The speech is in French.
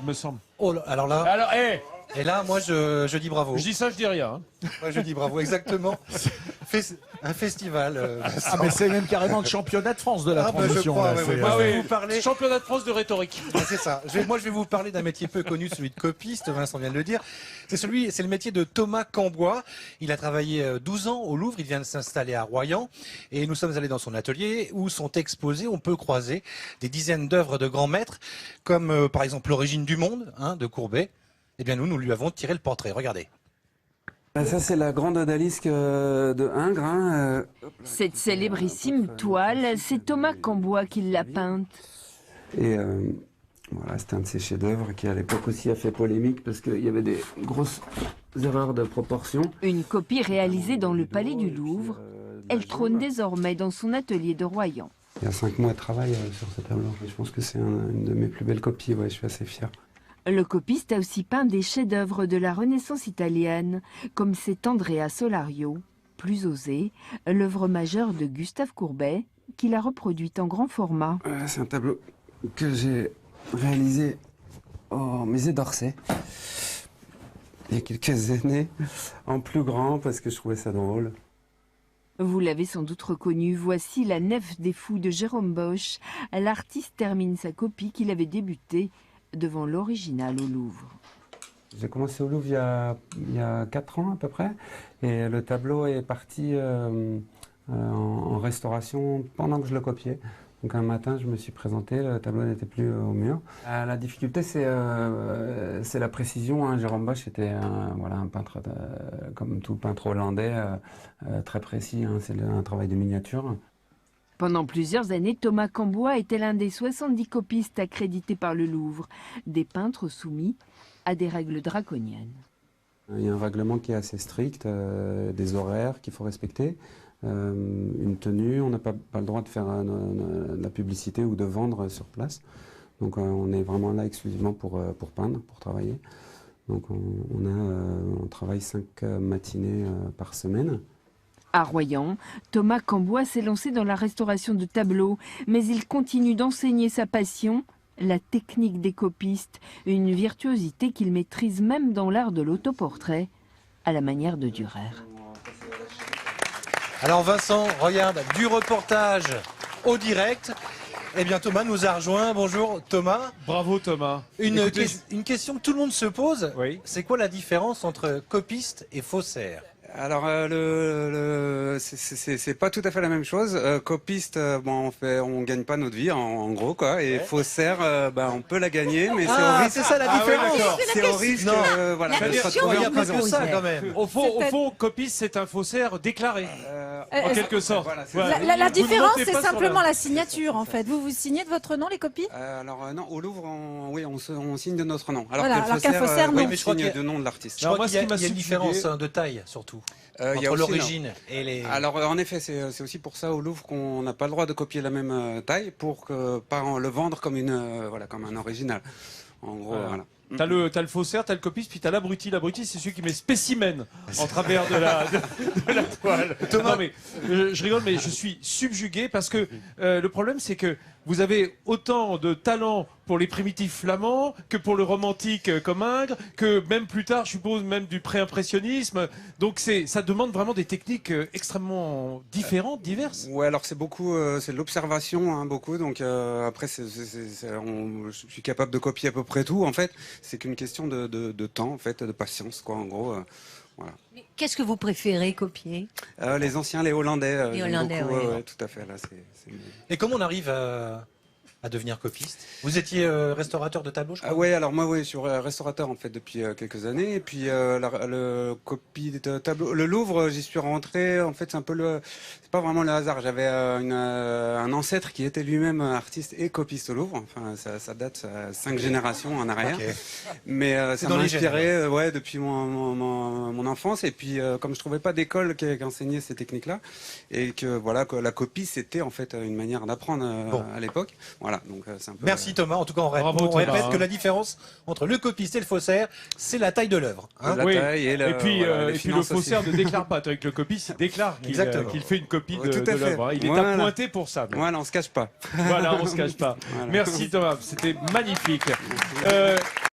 me semble. Oh, alors là, Alors, et là, moi, je dis bravo. je dis ça, je dis rien. Hein. Moi, je dis bravo, exactement. Un festival. Ah, mais c'est même carrément le championnat de France de la transition. je crois, là, ouais, c'est- ouais. Moi, Ah je vais oui, vous parler. championnat de France de rhétorique. Ouais, c'est ça. Moi, je vais vous parler d'un métier peu connu, celui de copiste. Vincent vient de le dire. C'est le métier de Thomas Cambois. Il a travaillé 12 ans au Louvre. Il vient de s'installer à Royan. Et nous sommes allés dans son atelier où sont exposés, on peut croiser des dizaines d'œuvres de grands maîtres, comme par exemple l'origine du monde, de Courbet. Eh bien, nous lui avons tiré le portrait. Regardez. Ça, c'est la grande odalisque de Ingres. Cette célébrissime toile, c'est Thomas Cambois qui l'a peinte. Et voilà, c'était un de ses chefs-d'œuvre qui, à l'époque aussi, a fait polémique parce qu'il y avait des grosses erreurs de proportion. Une copie réalisée dans le palais du Louvre. Elle trône désormais dans son atelier de Royan. Il y a 5 mois de travail sur ce tableau. Je pense que c'est une de mes plus belles copies. Ouais, je suis assez fier. Le copiste a aussi peint des chefs-d'œuvre de la Renaissance italienne, comme cet Andrea Solario, plus osé, l'œuvre majeure de Gustave Courbet, qu'il a reproduite en grand format. C'est un tableau que j'ai réalisé au musée d'Orsay il y a quelques années, en plus grand parce que je trouvais ça drôle. Vous l'avez sans doute reconnu, voici la Nef des Fous de Jérôme Bosch. L'artiste termine sa copie qu'il avait débutée devant l'original au Louvre. J'ai commencé au Louvre il y a 4 ans à peu près, et le tableau est parti en restauration pendant que je le copiais. Donc un matin, je me suis présenté, le tableau n'était plus au mur. La difficulté, c'est la précision. Hein. Jérôme Bosch était un peintre, comme tout peintre hollandais, très précis. Hein. C'est un travail de miniature. Pendant plusieurs années, Thomas Cambois était l'un des 70 copistes accrédités par le Louvre, des peintres soumis à des règles draconiennes. Il y a un règlement qui est assez strict, des horaires qu'il faut respecter, une tenue, on n'a pas le droit de faire de la publicité ou de vendre sur place. Donc on est vraiment là exclusivement pour peindre, pour travailler. Donc on travaille 5 matinées par semaine. À Royan, Thomas Cambois s'est lancé dans la restauration de tableaux, mais il continue d'enseigner sa passion, la technique des copistes, une virtuosité qu'il maîtrise même dans l'art de l'autoportrait, à la manière de Dürer. Alors Vincent, regarde, du reportage au direct. Eh bien Thomas nous a rejoint. Bonjour Thomas. Bravo Thomas. Une question que tout le monde se pose, Oui. c'est quoi la différence entre copiste et faussaire? Alors c'est pas tout à fait la même chose. Copiste, on gagne pas notre vie en gros quoi. Et faussaire, on peut la gagner, mais C'est ça la différence. c'est au risque Non. de se Il retrouver n'y a en pas prison. que ça quand même. Au fond, copiste, c'est un faussaire déclaré, en quelque sorte. Voilà, c'est Voilà. ça. La Vous ne différence, montez c'est pas sur simplement la- la signature, en fait. Vous signez de votre nom les copies? Non, au Louvre, on signe de notre nom. Voilà, alors qu'un faussaire, non. on Mais je crois signe qu'il y a- de nom de l'artiste. Je crois moi, qu'il y a, ce qui m'a il y a une subjugué- différence de taille surtout Il y a entre aussi, l'origine et les. Alors en effet, c'est aussi pour ça au Louvre qu'on n'a pas le droit de copier la même taille pour que pas le vendre comme comme un original. En gros, voilà. T'as le faussaire, t'as le copiste, puis t'as l'abruti. L'abruti, c'est celui qui met spécimen en travers de la toile. Non mais je rigole, mais je suis subjugué parce que le problème, c'est que vous avez autant de talent pour les primitifs flamands que pour le romantique comme Ingres, que même plus tard, je suppose, même du pré-impressionnisme. Donc ça demande vraiment des techniques extrêmement différentes, diverses. Ouais, alors c'est beaucoup, c'est de l'observation, hein, beaucoup. Donc après, je suis capable de copier à peu près tout. En fait, c'est qu'une question de temps, en fait, de patience, quoi. En gros, voilà. Qu'est-ce que vous préférez copier? Les anciens, les Hollandais. Les j'aime Hollandais, beaucoup, oui. ouais, tout à fait. Là, c'est... Et comment on arrive à devenir copiste? Vous étiez restaurateur de tableaux, je crois. ouais, alors moi, je suis restaurateur en fait depuis quelques années. Et puis le copie de tableau, le Louvre, j'y suis rentré. En fait, c'est pas vraiment le hasard. J'avais un ancêtre qui était lui-même artiste et copiste au Louvre. Enfin, ça date 5 générations en arrière. Ok. Mais C'est ça dans m'a les gènes, inspiré, depuis mon enfance. Et puis, comme je trouvais pas d'école qui enseignait ces techniques-là, et que voilà, que la copie c'était en fait une manière d'apprendre à l'époque. Voilà, donc c'est un peu. Merci Thomas. En tout cas, on Bravo, répète Thomas. que la différence entre le copiste et le faussaire, c'est la taille de l'œuvre. Hein. La taille et et puis, voilà, les et puis le finances faussaire aussi. ne déclare pas. Avec le copiste, il déclare Exactement. qu'il fait une copie Ouais, de tout à fait. l'œuvre. Hein. Il est Voilà. appointé pour ça. Voilà, on se cache pas. Voilà, on se cache pas. Voilà. Merci Thomas, c'était magnifique.